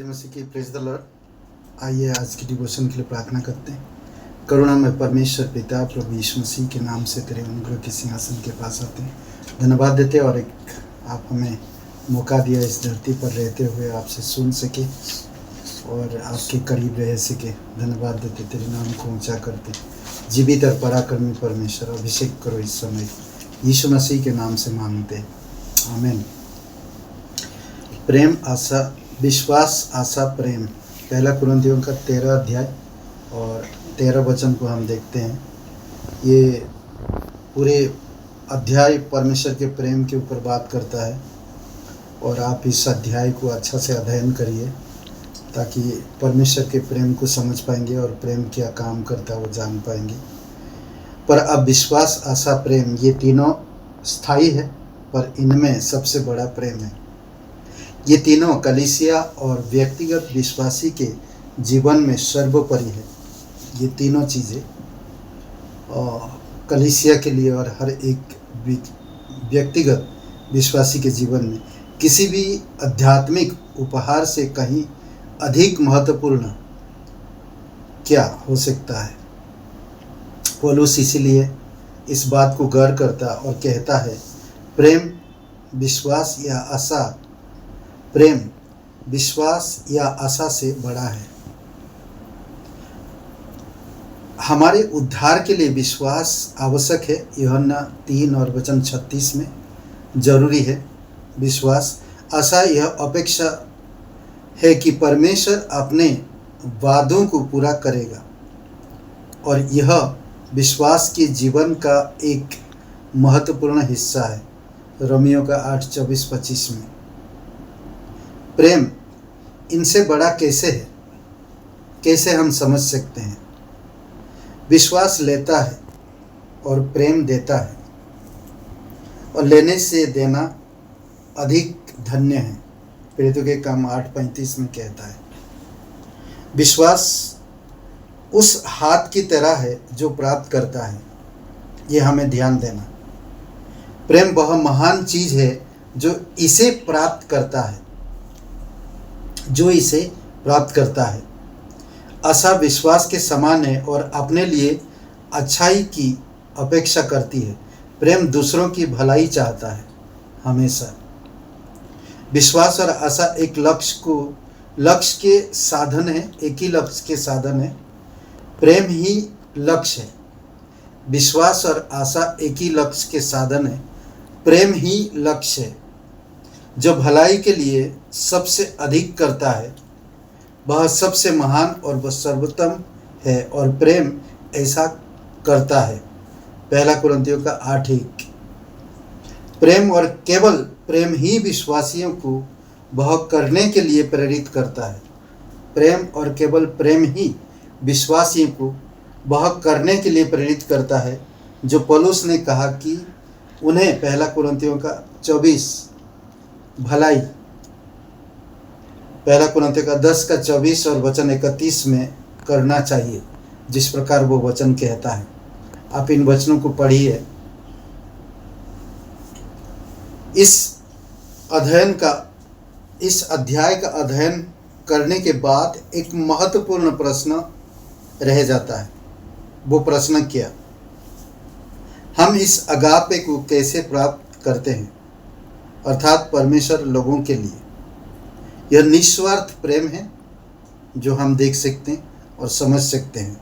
जय मसीह की praise the Lord. आइए आज की डिवोशन के लिए प्रार्थना करते हैं। करुणा में परमेश्वर पिता प्रभु यीशु मसीह के नाम से तेरे अनुग्रह के सिंहासन के पास आते हैं, धन्यवाद देते और एक आप हमें मौका दिया इस धरती पर रहते हुए आपसे सुन सके और आपके करीब रह सके। धन्यवाद देते, तेरे नाम को ऊंचा करते। जीवित और पराक्रमी परमेश्वर अभिषेक करो इस समय, यीशु मसीह के नाम से मांगते हैं, आमीन। प्रेम, आशा, विश्वास, आशा, प्रेम। पहला कुरिन्थियों का 13 अध्याय और 13 वचन को हम देखते हैं। ये पूरे अध्याय परमेश्वर के प्रेम के ऊपर बात करता है और आप इस अध्याय को अच्छा से अध्ययन करिए ताकि परमेश्वर के प्रेम को समझ पाएंगे और प्रेम क्या काम करता है वो जान पाएंगे। पर अब विश्वास, आशा, प्रेम ये तीनों स्थायी है, पर इनमें सबसे बड़ा प्रेम है। ये तीनों कलीसिया और व्यक्तिगत विश्वासी के जीवन में सर्वोपरि है। ये तीनों चीज़ें कलीसिया के लिए और हर एक व्यक्तिगत विश्वासी के जीवन में किसी भी आध्यात्मिक उपहार से कहीं अधिक महत्वपूर्ण क्या हो सकता है। पौलुस इसीलिए इस बात को गौर करता और कहता है, प्रेम विश्वास या आशा, प्रेम विश्वास या आशा से बड़ा है। हमारे उद्धार के लिए विश्वास आवश्यक है। यूहन्ना 3 और वचन 36 में जरूरी है विश्वास। आशा यह अपेक्षा है कि परमेश्वर अपने वादों को पूरा करेगा और यह विश्वास के जीवन का एक महत्वपूर्ण हिस्सा है। रोमियो का 8:24-25 में। प्रेम इनसे बड़ा कैसे है, कैसे हम समझ सकते हैं। विश्वास लेता है और प्रेम देता है और लेने से देना अधिक धन्य है। प्रेरितों के काम 8:35 में कहता है। विश्वास उस हाथ की तरह है जो प्राप्त करता है, ये हमें ध्यान देना। प्रेम वह महान चीज है जो इसे प्राप्त करता है, आशा विश्वास के समान है और अपने लिए अच्छाई की अपेक्षा करती है। प्रेम दूसरों की भलाई चाहता है हमेशा। विश्वास और आशा एक लक्ष्य के साधन है, एक ही लक्ष्य के साधन है। प्रेम ही लक्ष्य है। विश्वास और आशा एक ही लक्ष्य के साधन है, प्रेम ही लक्ष्य है। जो भलाई के लिए सबसे अधिक करता है वह सबसे महान और वह सर्वोत्तम है और प्रेम ऐसा करता है। पहला कुरिन्थियों का 8:1। प्रेम और केवल प्रेम ही विश्वासियों को वह करने के लिए प्रेरित करता है। प्रेम और केवल प्रेम ही विश्वासियों को वह करने के लिए प्रेरित करता है जो पौलुस ने कहा कि उन्हें पहला कुरिन्थियों का 24 भलाई, पहला कुरिन्थियों का 10:24 और वचन 31 में करना चाहिए, जिस प्रकार वो वचन कहता है। आप इन वचनों को पढ़िए। इस अध्याय का अध्ययन करने के बाद एक महत्वपूर्ण प्रश्न रह जाता है। वो प्रश्न क्या? हम इस अगापे को कैसे प्राप्त करते हैं, अर्थात परमेश्वर लोगों के लिए। यह निस्वार्थ प्रेम है जो हम देख सकते हैं और समझ सकते हैं।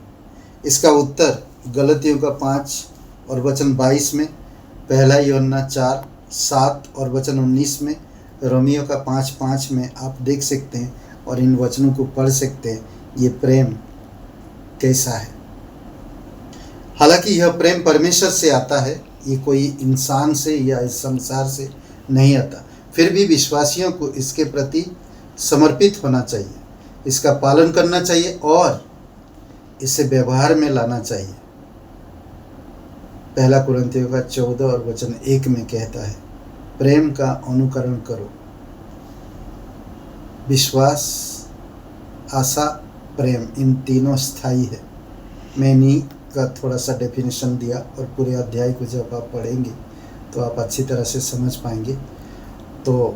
इसका उत्तर गलतियों का 5 और वचन 22 में, पहला यूहन्ना 4:7 और वचन 19 में, रोमियो का 5:5 में आप देख सकते हैं और इन वचनों को पढ़ सकते हैं। ये प्रेम कैसा है। हालांकि यह प्रेम परमेश्वर से आता है, ये कोई इंसान से या इस संसार से नहीं आता। फिर भी विश्वासियों को इसके प्रति समर्पित होना चाहिए, इसका पालन करना चाहिए और इसे व्यवहार में लाना चाहिए। पहला कुरिन्थियों का 14 और वचन 1 में कहता है, प्रेम का अनुकरण करो। विश्वास, आशा, प्रेम इन तीनों स्थायी है। मैंने का थोड़ा सा डेफिनेशन दिया और पूरे अध्याय को जब आप पढ़ेंगे तो आप अच्छी तरह से समझ पाएंगे। तो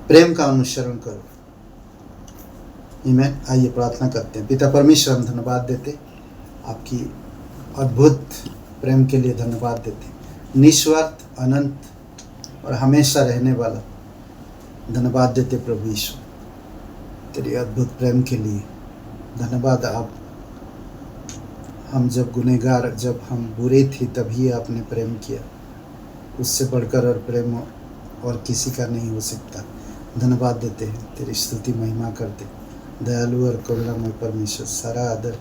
प्रेम का अनुसरण करो। आमीन। आइए प्रार्थना करते हैं। पिता परमेश्वर, हम धन्यवाद देते आपकी अद्भुत प्रेम के लिए, धन्यवाद देते निस्वार्थ, अनंत और हमेशा रहने वाला। धन्यवाद देते प्रभु यीशु तेरी अद्भुत प्रेम के लिए। धन्यवाद आप, हम जब गुनहगार, जब हम बुरे थे तभी आपने प्रेम किया। उससे बढ़कर और प्रेम और किसी का नहीं हो सकता। धन्यवाद देते हैं, तेरी स्तुति महिमा करते। दयालु और करुणामय परमेश्वर, सारा आदर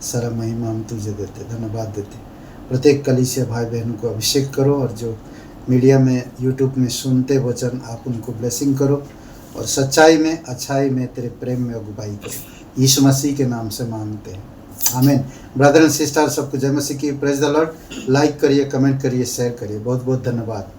सारा महिमा हम तुझे देते, धन्यवाद देते। प्रत्येक कलीसिया भाई बहनों को अभिषेक करो और जो मीडिया में, यूट्यूब में सुनते वचन, आप उनको ब्लेसिंग करो और सच्चाई में, अच्छाई में, तेरे प्रेम में अगुवाई करो। यीशु मसीह के नाम से मांगते हैं, आमीन। ब्रदर एंड सिस्टर, सबको जय मसीह की। Praise the Lord. लाइक करिए, कमेंट करिए, शेयर करिए। बहुत बहुत धन्यवाद।